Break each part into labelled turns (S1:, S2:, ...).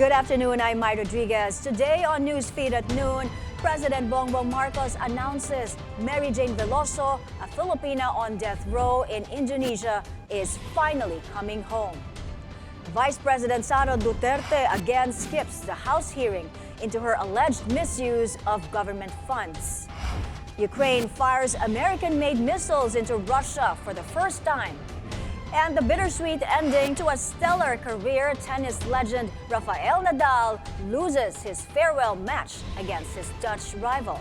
S1: Good afternoon, I'm Mai Rodriguez. Today on Newsfeed at noon, President Bongbong Marcos announces Jane Veloso, a Filipina on death row in Indonesia, is finally coming home. Vice President Sara Duterte again skips the House hearing into her alleged misuse of government funds. Ukraine fires American-made missiles into Russia for the first time. And the bittersweet ending to a stellar career, tennis legend Rafael Nadal loses his farewell match against his Dutch rival.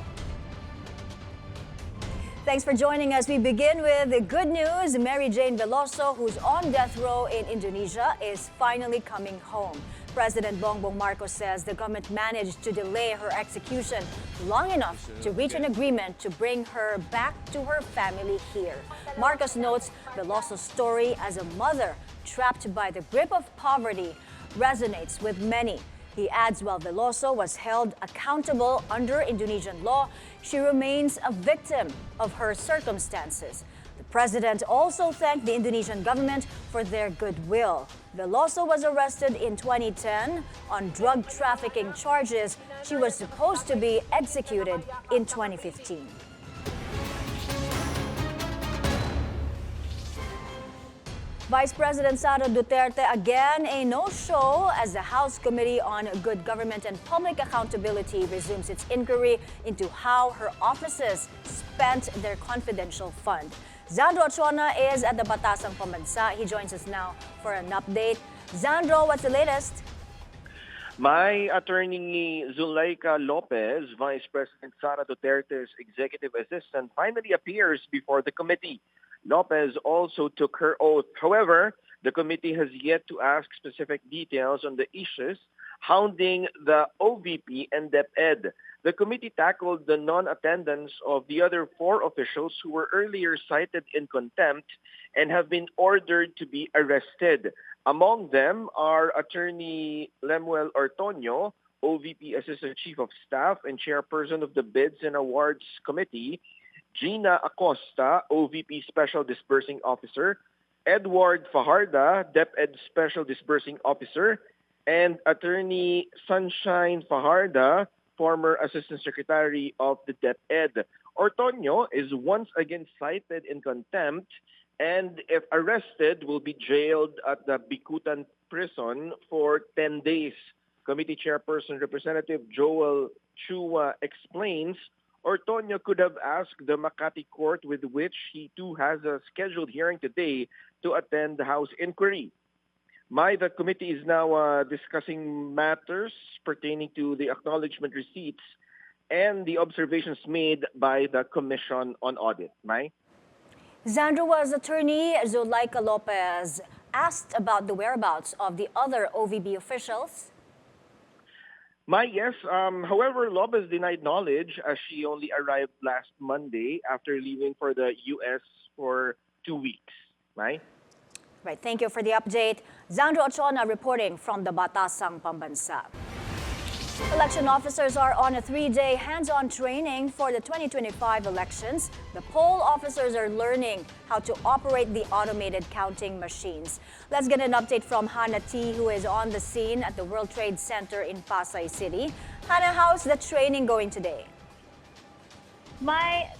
S1: Thanks for joining us. We begin with the good news. Jane Veloso, who's on death row in Indonesia, is finally coming home. President Bongbong Marcos says the government managed to delay her execution long enough to reach an agreement to bring her back to her family here. Marcos notes Veloso's story as a mother trapped by the grip of poverty resonates with many. He adds while Veloso was held accountable under Indonesian law, she remains a victim of her circumstances. The president also thanked the Indonesian government for their goodwill. Veloso was arrested in 2010 on drug trafficking charges. She was supposed to be executed in 2015. Vice President Sara Duterte again a no-show as the House Committee on Good Government and Public Accountability resumes its inquiry into how her offices spent their confidential fund. Zandro Achona is at the Batasang Pambansa. He joins us now for an update. Zandro, what's the latest?
S2: My attorney Zulaika Lopez, Vice President Sara Duterte's executive assistant, finally appears before the committee. Lopez also took her oath. However, the committee has yet to ask specific details on the issues hounding the OVP and DepEd. The committee tackled the non-attendance of the other four officials who were earlier cited in contempt and have been ordered to be arrested. Among them are Attorney Lemuel Ortonio, OVP Assistant Chief of Staff and Chairperson of the Bids and Awards Committee, Gina Acosta, OVP Special Disbursing Officer, Edward Fajarda, DepEd Special Disbursing Officer, and Attorney Sunshine Fajarda, former Assistant Secretary of the DepEd. Ortonio is once again cited in contempt and, if arrested, will be jailed at the Bicutan prison for 10 days. Committee Chairperson Representative Joel Chua explains Ortonio could have asked the Makati court, with which he too has a scheduled hearing today, to attend the House inquiry. The committee is now discussing matters pertaining to the acknowledgement receipts and the observations made by the Commission on Audit.
S1: Zandro's attorney Zulaika Lopez asked about the whereabouts of the other OVP officials.
S2: Yes. However, Lopez denied knowledge as she only arrived last Monday after leaving for the U.S. for 2 weeks.
S1: Right. Thank you for the update. Zandro Achona reporting from the Batasang Pambansa. Election officers are on a 3-day hands-on training for the 2025 elections. The poll officers are learning how to operate the automated counting machines. Let's get an update from Hannah T, who is on the scene at the World Trade Center in Pasay City. Hannah, how's the training going today?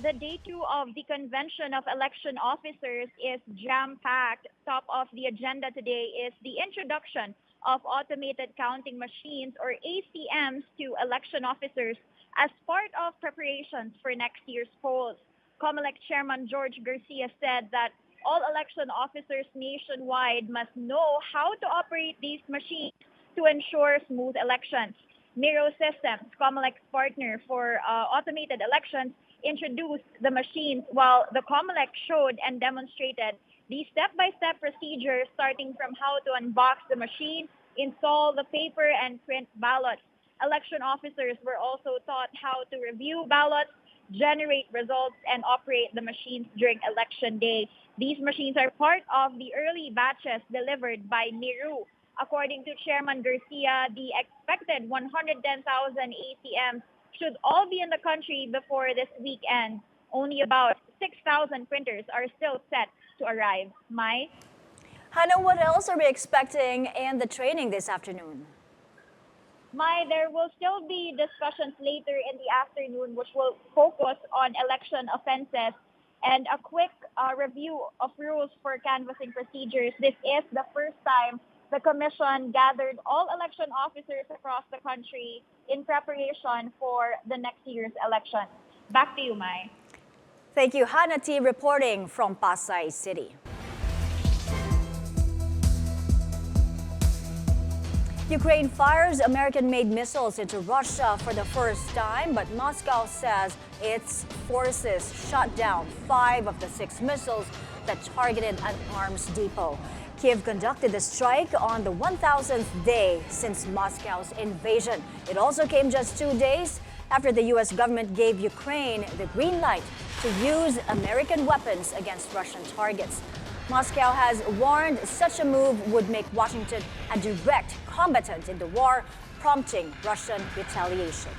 S3: The day 2 of the Convention of Election Officers is jam-packed. Top of the agenda today is the introduction of automated counting machines, or ACMs, to election officers as part of preparations for next year's polls. COMELEC Chairman George Garcia said that all election officers nationwide must know how to operate these machines to ensure smooth elections. Miro Systems, COMELEC's partner for automated elections, introduced the machines, while the COMELEC showed and demonstrated the step-by-step procedure, starting from how to unbox the machine, install the paper, and print ballots. Election officers were also taught how to review ballots, generate results, and operate the machines during election day. These machines are part of the early batches delivered by Miru. According to Chairman Garcia, the expected 110,000 ACMs should all be in the country before this weekend. Only about 6,000 printers are still set to arrive.
S1: Hannah, what else are we expecting in the training this afternoon?
S3: There will still be discussions later in the afternoon which will focus on election offenses and a quick review of rules for canvassing procedures. This is the first time the commission gathered all election officers across the country in preparation for the next year's election. Back to you, Mai.
S1: Thank you, Hannah T. reporting from Pasay City. Ukraine fires American-made missiles into Russia for the first time, but Moscow says its forces shot down 5 of the 6 missiles that targeted an arms depot. Kiev conducted the strike on the 1,000th day since Moscow's invasion. It also came just 2 days after the U.S. government gave Ukraine the green light to use American weapons against Russian targets. Moscow has warned such a move would make Washington a direct combatant in the war, prompting Russian retaliation.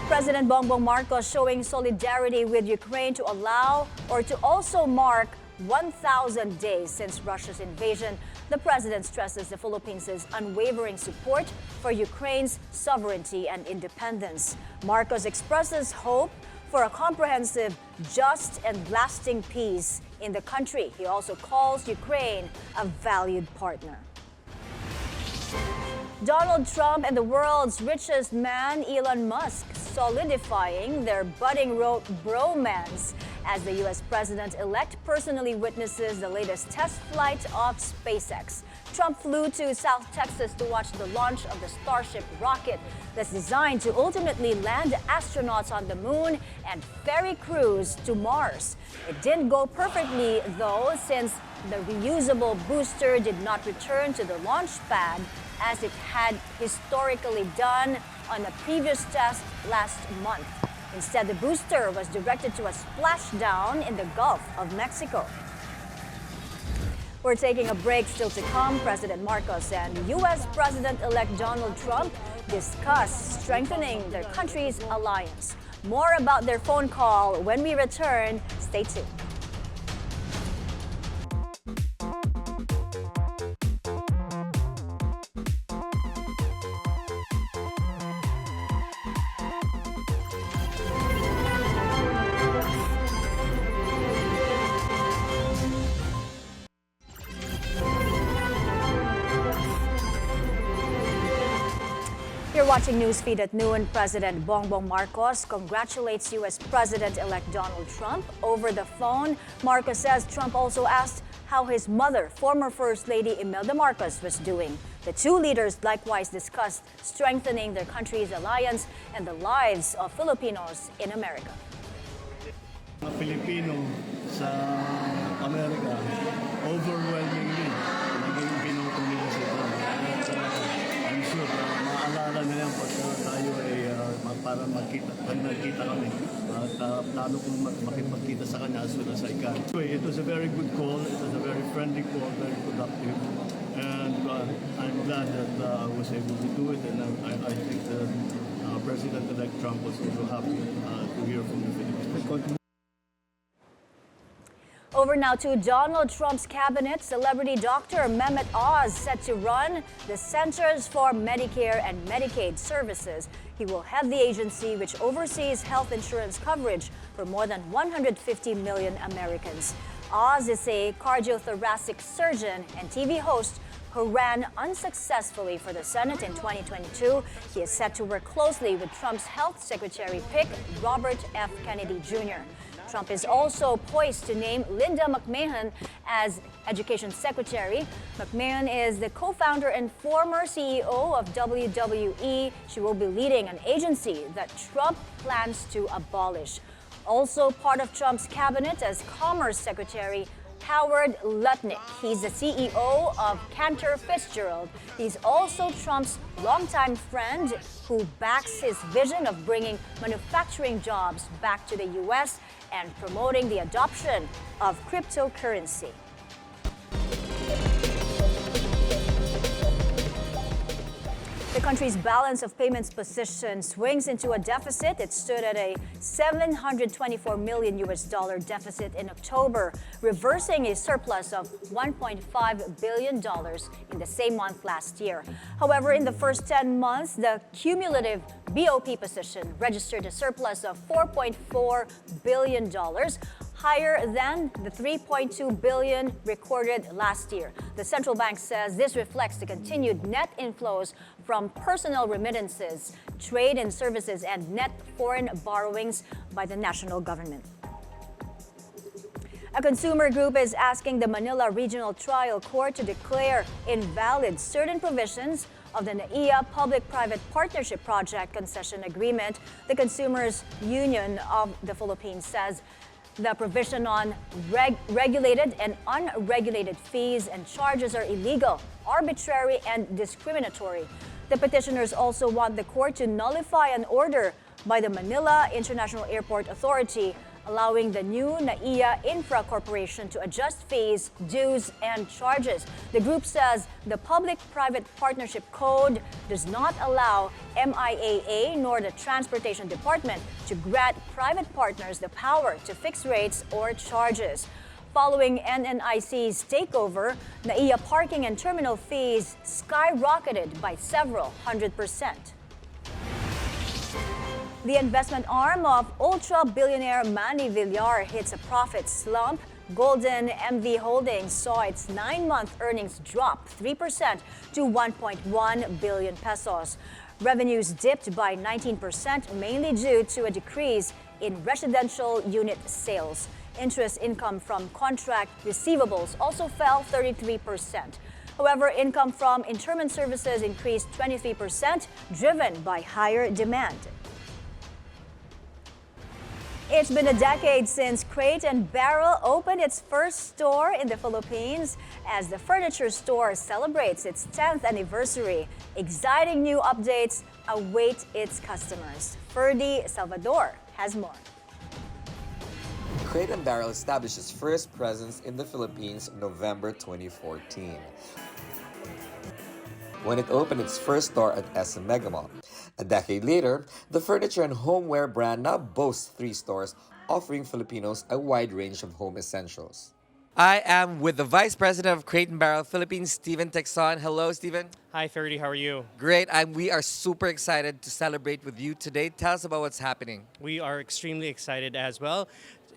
S1: President Bongbong Marcos showing solidarity with Ukraine to allow or to also mark 1,000 days since Russia's invasion. The president stresses the Philippines' unwavering support for Ukraine's sovereignty and independence. Marcos expresses hope for a comprehensive, just, and lasting peace in the country. He also calls Ukraine a valued partner. Donald Trump and the world's richest man, Elon Musk, solidifying their budding bromance as the U.S. president-elect personally witnesses the latest test flight of SpaceX. Trump flew to South Texas to watch the launch of the Starship rocket that's designed to ultimately land astronauts on the moon and ferry crews to Mars. It didn't go perfectly, though, since the reusable booster did not return to the launch pad as it had historically done on a previous test last month. Instead, the booster was directed to a splashdown in the Gulf of Mexico. We're taking a break. Still to come, President Marcos and U.S. President-elect Donald Trump discuss strengthening their country's alliance. More about their phone call when we return. Stay tuned. You're watching Newsfeed at noon. President Bongbong Marcos congratulates U.S. President-elect Donald Trump over the phone. Marcos says Trump also asked how his mother, former First Lady Imelda Marcos, was doing. The two leaders likewise discussed strengthening their country's alliance and the lives of Filipinos in America.
S4: Filipino sa Amerika, overwhelmingly, naging binoto nila sila. I'm sure maalala nila pag tayo ay para magkita kami at plano kong makipagkita sa kanya as well as I can. It was a very good call, it was a very friendly call, very productive, and I'm glad that I was able to do it, and I think that President-elect Trump was also happy to hear from the Philippines.
S1: Over now to Donald Trump's cabinet. Celebrity doctor Mehmet Oz set to run the Centers for Medicare and Medicaid Services. He will head the agency which oversees health insurance coverage for more than 150 million Americans. Oz is a cardiothoracic surgeon and TV host who ran unsuccessfully for the Senate in 2022. He is set to work closely with Trump's health secretary pick, Robert F. Kennedy Jr. Trump is also poised to name Linda McMahon as Education Secretary. McMahon is the co-founder and former CEO of WWE. She will be leading an agency that Trump plans to abolish. Also part of Trump's cabinet as Commerce Secretary, Howard Lutnick. He's the CEO of Cantor Fitzgerald. He's also Trump's longtime friend who backs his vision of bringing manufacturing jobs back to the U.S. and promoting the adoption of cryptocurrency. The country's balance of payments position swings into a deficit. It stood at a $724 million deficit in October, reversing a surplus of $1.5 billion in the same month last year. However, in the first 10 months, the cumulative BOP position registered a surplus of $4.4 billion, higher than the $3.2 billion recorded last year. The central bank says this reflects the continued net inflows from personal remittances, trade and services, and net foreign borrowings by the national government. A consumer group is asking the Manila Regional Trial Court to declare invalid certain provisions of the NAIA Public-Private Partnership Project Concession Agreement. The Consumers Union of the Philippines says the provision on regulated and unregulated fees and charges are illegal, arbitrary, and discriminatory. The petitioners also want the court to nullify an order by the Manila International Airport Authority allowing the new NAIA Infra Corporation to adjust fees, dues, and charges. The group says the Public-Private Partnership Code does not allow MIAA nor the Transportation Department to grant private partners the power to fix rates or charges. Following NNIC's takeover, NAIA parking and terminal fees skyrocketed by several 100%. The investment arm of ultra-billionaire Manny Villar hits a profit slump. Golden MV Holdings saw its 9-month earnings drop 3% to 1.1 billion pesos. Revenues dipped by 19%, mainly due to a decrease in residential unit sales. Interest income from contract receivables also fell 33%. However, income from interment services increased 23%, driven by higher demand. It's been a decade since Crate and Barrel opened its first store in the Philippines as the furniture store celebrates its 10th anniversary. Exciting new updates await its customers. Ferdy Salvador has more.
S5: Crate and Barrel established its first presence in the Philippines in November 2014, when it opened its first store at SM Mega Mall. A decade later, the furniture and homeware brand now boasts 3 stores, offering Filipinos a wide range of home essentials. I am with the Vice President of Crate and Barrel Philippines, Steven Texon. Hello, Steven.
S6: Hi, Ferdy. How are you?
S5: Great. We are super excited to celebrate with you today. Tell us about what's happening.
S6: We are extremely excited as well.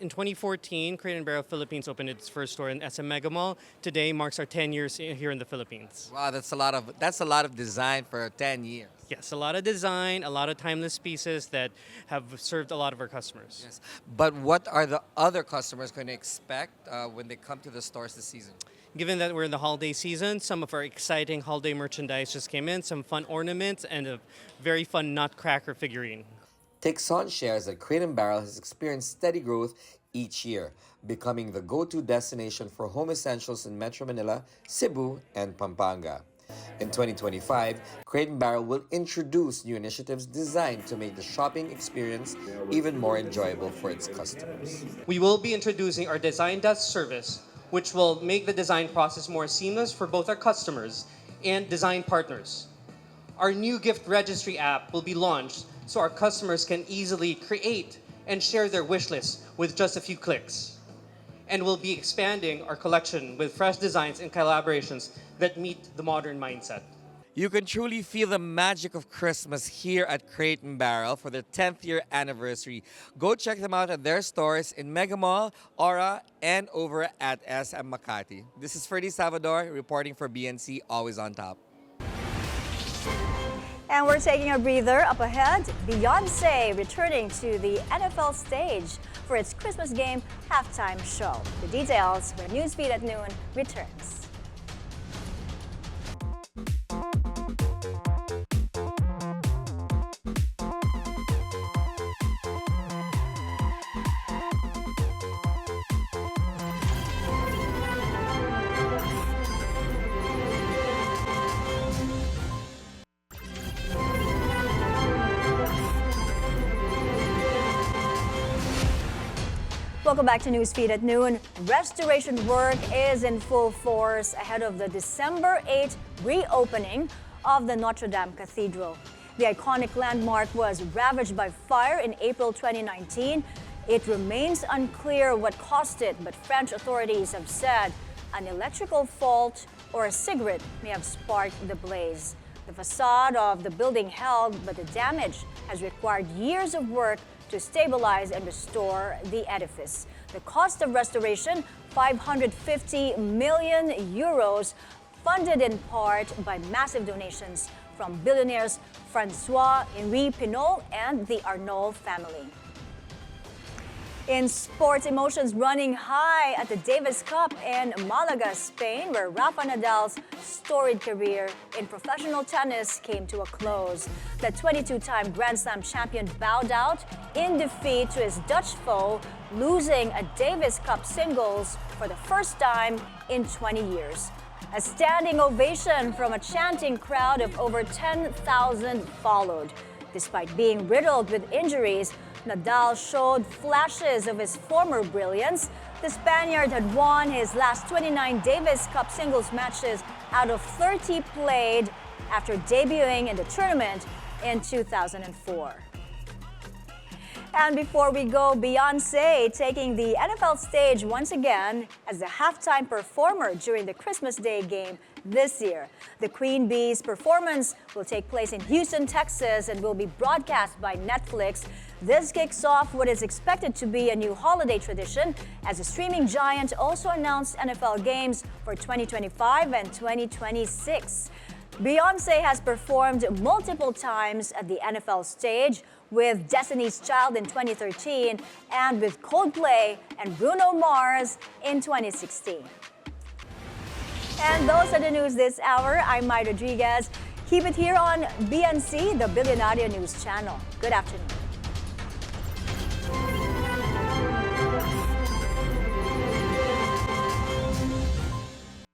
S6: In 2014, Crate and Barrel Philippines opened its first store in SM Mega Mall. Today marks our 10 years here in the Philippines.
S5: Wow, that's a lot of design for 10 years.
S6: Yes, a lot of design, a lot of timeless pieces that have served a lot of our customers.
S5: Yes. But what are the other customers going to expect when they come to the stores this season?
S6: Given that we're in the holiday season, some of our exciting holiday merchandise just came in, some fun ornaments, and a very fun nutcracker figurine.
S5: Texon shares that Crate and Barrel has experienced steady growth each year, becoming the go-to destination for home essentials in Metro Manila, Cebu, and Pampanga. In 2025, Crate and Barrel will introduce new initiatives designed to make the shopping experience even more enjoyable for its customers.
S6: We will be introducing our Design Desk service, which will make the design process more seamless for both our customers and design partners. Our new gift registry app will be launched so our customers can easily create and share their wish list with just a few clicks. And we'll be expanding our collection with fresh designs and collaborations that meet the modern mindset.
S5: You can truly feel the magic of Christmas here at Crate and Barrel for their 10th year anniversary. Go check them out at their stores in Mega Mall, Aura, and over at SM Makati. This is Ferdy Salvador reporting for BNC, always on top.
S1: And we're taking a breather. Up ahead, Beyonce returning to the NFL stage for its Christmas game halftime show. The details when Newsfeed at Noon returns. Welcome back to Newsfeed at Noon. Restoration work is in full force ahead of the December 8 reopening of the Notre Dame Cathedral. The iconic landmark was ravaged by fire in April 2019. It remains unclear what caused it, but French authorities have said an electrical fault or a cigarette may have sparked the blaze. The facade of the building held, but the damage has required years of work to stabilize and restore the edifice. The cost of restoration, 550 million euros, funded in part by massive donations from billionaires François-Henri Pinault and the Arnault family. In sports, emotions running high at the Davis Cup in Malaga, Spain, where Rafael Nadal's storied career in professional tennis came to a close. The 22-time Grand Slam champion bowed out in defeat to his Dutch foe, losing a Davis Cup singles for the first time in 20 years. A standing ovation from a chanting crowd of over 10,000 followed. Despite being riddled with injuries, Nadal showed flashes of his former brilliance. The Spaniard had won his last 29 Davis Cup singles matches out of 30 played after debuting in the tournament in 2004. And before we go, Beyoncé taking the NFL stage once again as the halftime performer during the Christmas Day game this year. The Queen Bee's performance will take place in Houston, Texas, and will be broadcast by Netflix. This kicks off what is expected to be a new holiday tradition, as the streaming giant also announced NFL games for 2025 and 2026. Beyoncé has performed multiple times at the NFL stage, with Destiny's Child in 2013 and with Coldplay and Bruno Mars in 2016. And those are the news this hour. I'm Mai Rodriguez. Keep it here on BNC, the Bilyonaryo News Channel. Good afternoon.